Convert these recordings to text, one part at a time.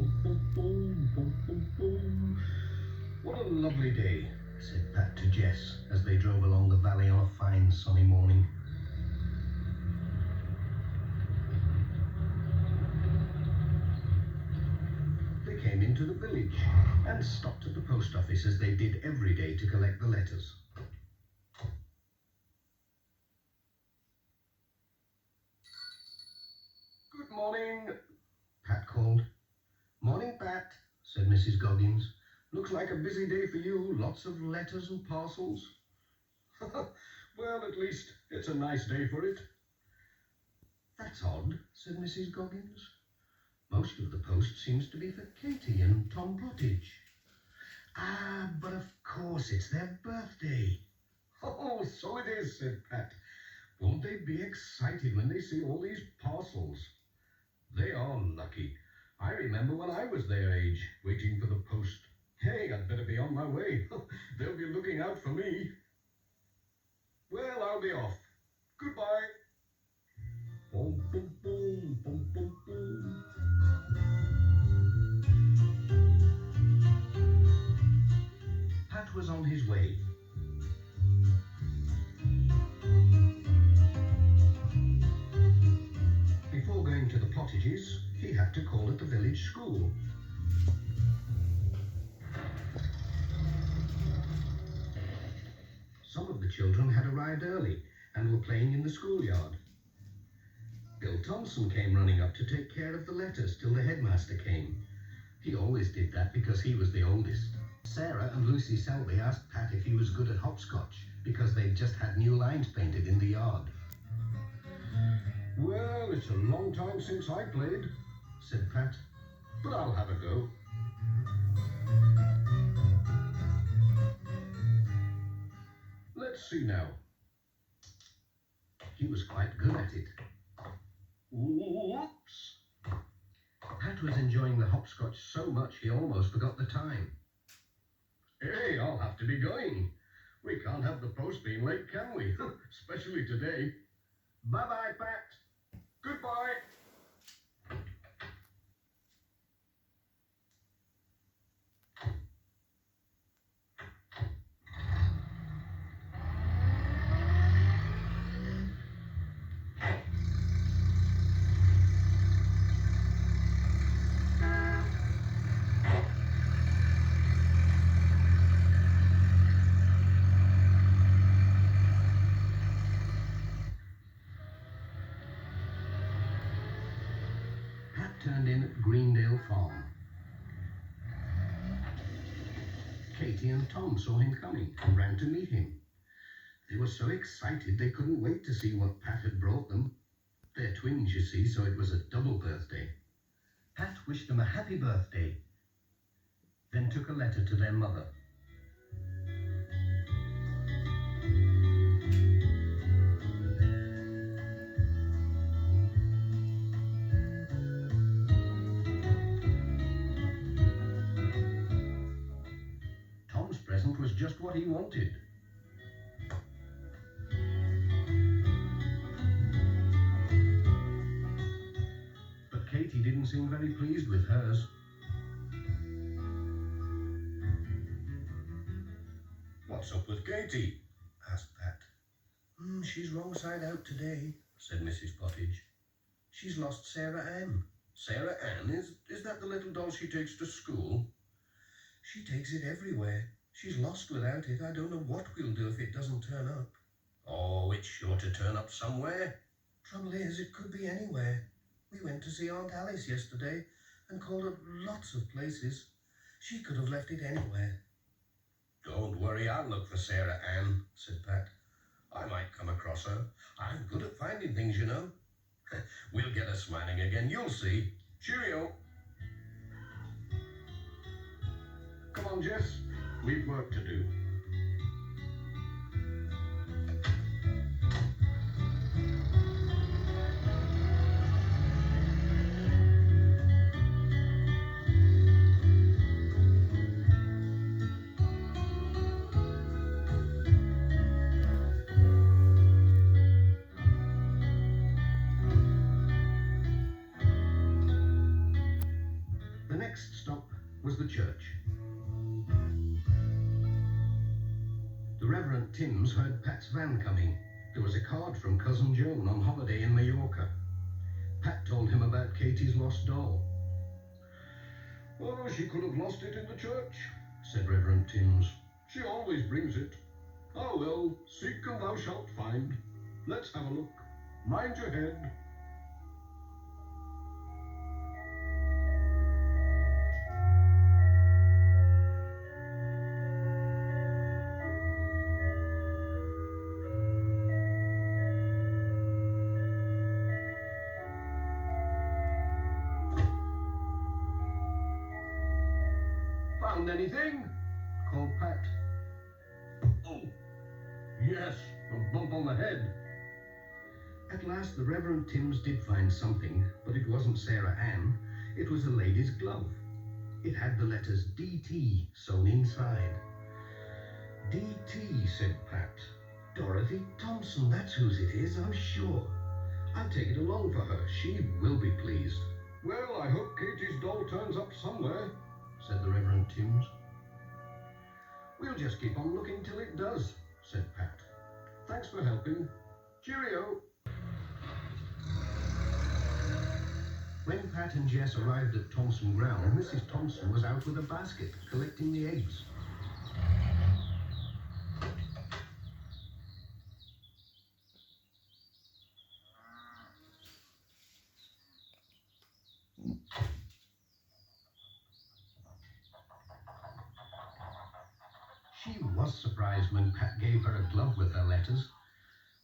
Boom, boom, boom, boom, boom, boom. What a lovely day, said Pat to Jess as they drove along the valley on a fine sunny morning. They came into the village and stopped at the post office as they did every day to collect the letters. Good morning, Pat called. Morning, Pat, said Mrs. Goggins. Looks like a busy day for you, lots of letters and parcels. Well, at least it's a nice day for it. That's odd, said Mrs. Goggins. Most of the post seems to be for Katy and Tom Pottage. Ah, but of course it's their birthday. Oh, so it is, said Pat. Won't they be excited when they see all these parcels? They are lucky. I remember when I was their age, waiting for the post. Hey, I'd better be on my way. They'll be looking out for me. Well, I'll be off. Goodbye. Boom, boom, boom, boom, boom, boom. Pat was on his way. Before going to the Pottages, he had to call at the village school. Some of the children had arrived early and were playing in the schoolyard. Bill Thompson came running up to take care of the letters till the headmaster came. He always did that because he was the oldest. Sarah and Lucy Selby asked Pat if he was good at hopscotch because they'd just had new lines painted in the yard. Well, it's a long time since I played, said Pat, but I'll have a go. Let's see now. He was quite good at it. Whoops! Pat was enjoying the hopscotch so much he almost forgot the time. Hey, I'll have to be going. We can't have the post being late, can we? Especially today. Bye-bye, Pat. Goodbye. Turned in at Greendale Farm. Katy and Tom saw him coming and ran to meet him. They were so excited they couldn't wait to see what Pat had brought them. They're twins, you see, so it was a double birthday. Pat wished them a happy birthday, then took a letter to their mother. Was just what he wanted. But Katy didn't seem very pleased with hers. What's up with Katy? Asked Pat. She's wrong side out today, said Mrs. Pottage. She's lost Sarah Ann. Sarah Ann? Is that the little doll she takes to school? She takes it everywhere. She's lost without it. I don't know what we'll do if it doesn't turn up. Oh, it's sure to turn up somewhere. Trouble is, it could be anywhere. We went to see Aunt Alice yesterday and called at lots of places. She could have left it anywhere. Don't worry, I'll look for Sarah Ann, said Pat. I might come across her. I'm good at finding things, you know. We'll get her smiling again, you'll see. Cheerio. Come on, Jess. We've work to do. next stop was the church. The Reverend Timms heard Pat's van coming. There was a card from Cousin Joan on holiday in Mallorca. Pat told him about Katy's lost doll. "Oh, she could have lost it in the church," said Reverend Timms. "She always brings it. Ah, well, seek and thou shalt find. Let's have a look. Mind your head." "Found anything?" called Pat. "Oh, yes, a bump on the head." At last the Reverend Timms did find something, but it wasn't Sarah Ann. It was a lady's glove. It had the letters D.T. sewn inside. "D.T.," said Pat. "Dorothy Thompson, that's whose it is, I'm sure. I'll take it along for her. She will be pleased." "Well, I hope Katy's doll turns up somewhere," said the Reverend Timms. "We'll just keep on looking till it does," said Pat. "Thanks for helping. Cheerio." When Pat and Jess arrived at Thompson Ground, Mrs. Thompson was out with a basket collecting the eggs. She was surprised when Pat gave her a glove with her letters.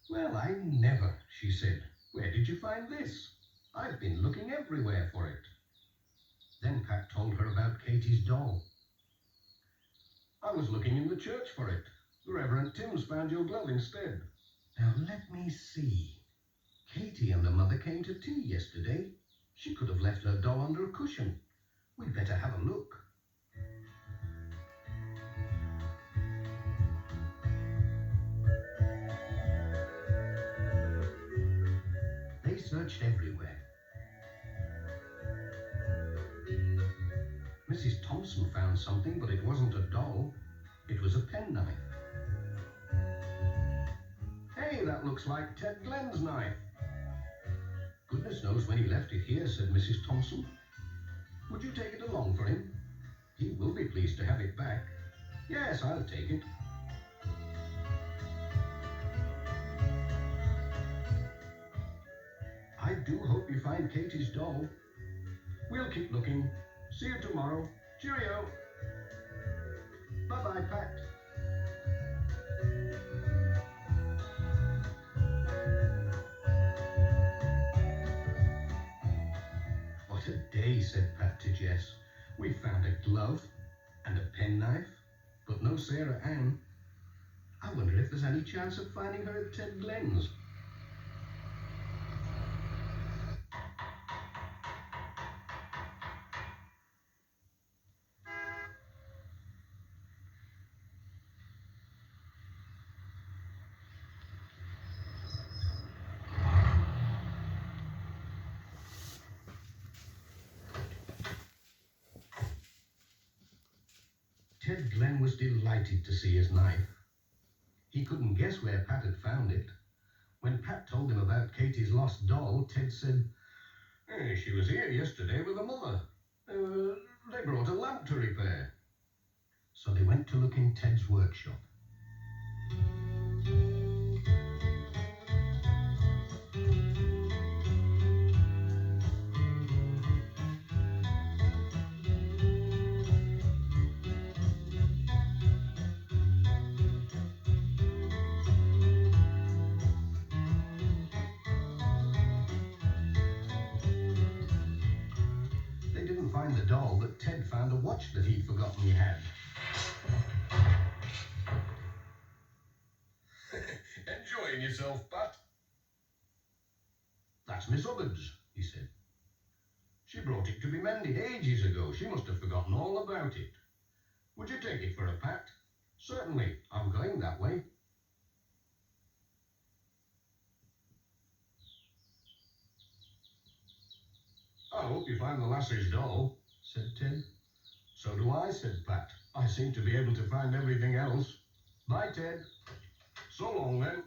"Well, I never," she said. "Where did you find this? I've been looking everywhere for it." Then Pat told her about Katy's doll. "I was looking in the church for it. The Reverend Timms found your glove instead." "Now let me see. Katy and her mother came to tea yesterday. She could have left her doll under a cushion. We'd better have a look." They searched everywhere. Mrs. Thompson found something, but it wasn't a doll. It was a penknife. "Hey, that looks like Ted Glen's knife." "Goodness knows when he left it here," said Mrs. Thompson. "Would you take it along for him? He will be pleased to have it back." "Yes, I'll take it." "I do hope you find Katy's doll. We'll keep looking. See you tomorrow. Cheerio." "Bye-bye, Pat." "What a day," said Pat to Jess. "We found a glove and a penknife, but no Sarah Ann. I wonder if there's any chance of finding her at Ted Glen's." Ted Glen was delighted to see his knife. He couldn't guess where Pat had found it. When Pat told him about Katy's lost doll, Ted said, "She was here yesterday with her mother. They brought a lamp to repair." So they went to look in Ted's workshop. They didn't find the doll, but Ted found a watch that he'd forgotten he had. "Enjoying yourself, Pat?" "That's Miss Hubbard's," he said. "She brought it to be mended ages ago. She must have forgotten all about it. Would you take it for a Pat?" "Certainly. I'm going that way." "I hope you find the lassie's doll," said Ted. So do I, said Pat. I seem to be able to find everything else. Bye, Ted. So long, then.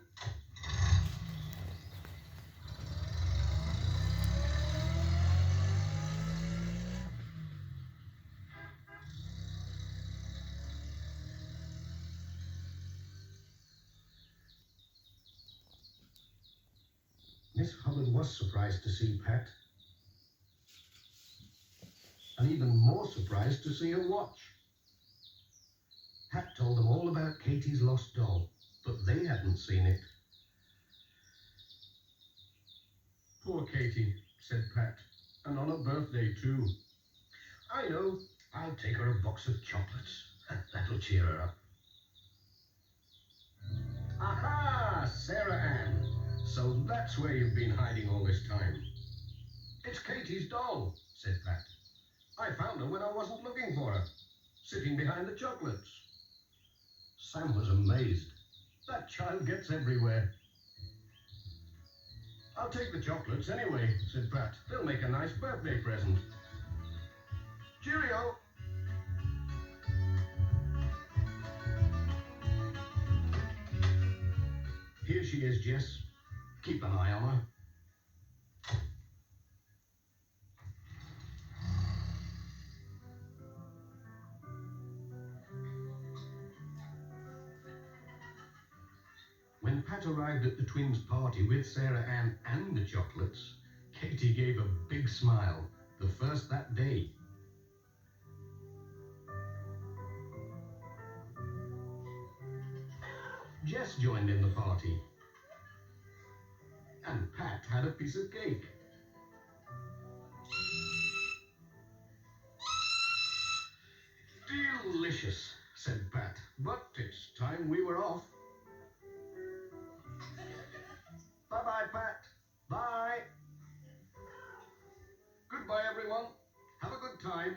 Miss Hubbard was surprised to see Pat, and even more surprised to see her watch. Pat told them all about Katy's lost doll, but they hadn't seen it. Poor Katy, said Pat, and on her birthday too. I know, I'll take her a box of chocolates. That'll cheer her up. Aha, Sarah Ann. So that's where you've been hiding all this time. It's Katy's doll, said Pat. I found her when I wasn't looking for her, sitting behind the chocolates. Sam was amazed. That child gets everywhere. I'll take the chocolates anyway, said Pat. They'll make a nice birthday present. Cheerio! Here she is, Jess. Keep an eye on her. When Pat arrived at the twins' party with Sarah Ann and the chocolates, Katy gave a big smile, the first that day. Jess joined in the party, and Pat had a piece of cake. Delicious, said Pat, but it's time we were off. Bye-bye, Pat. Bye. Goodbye, everyone. Have a good time.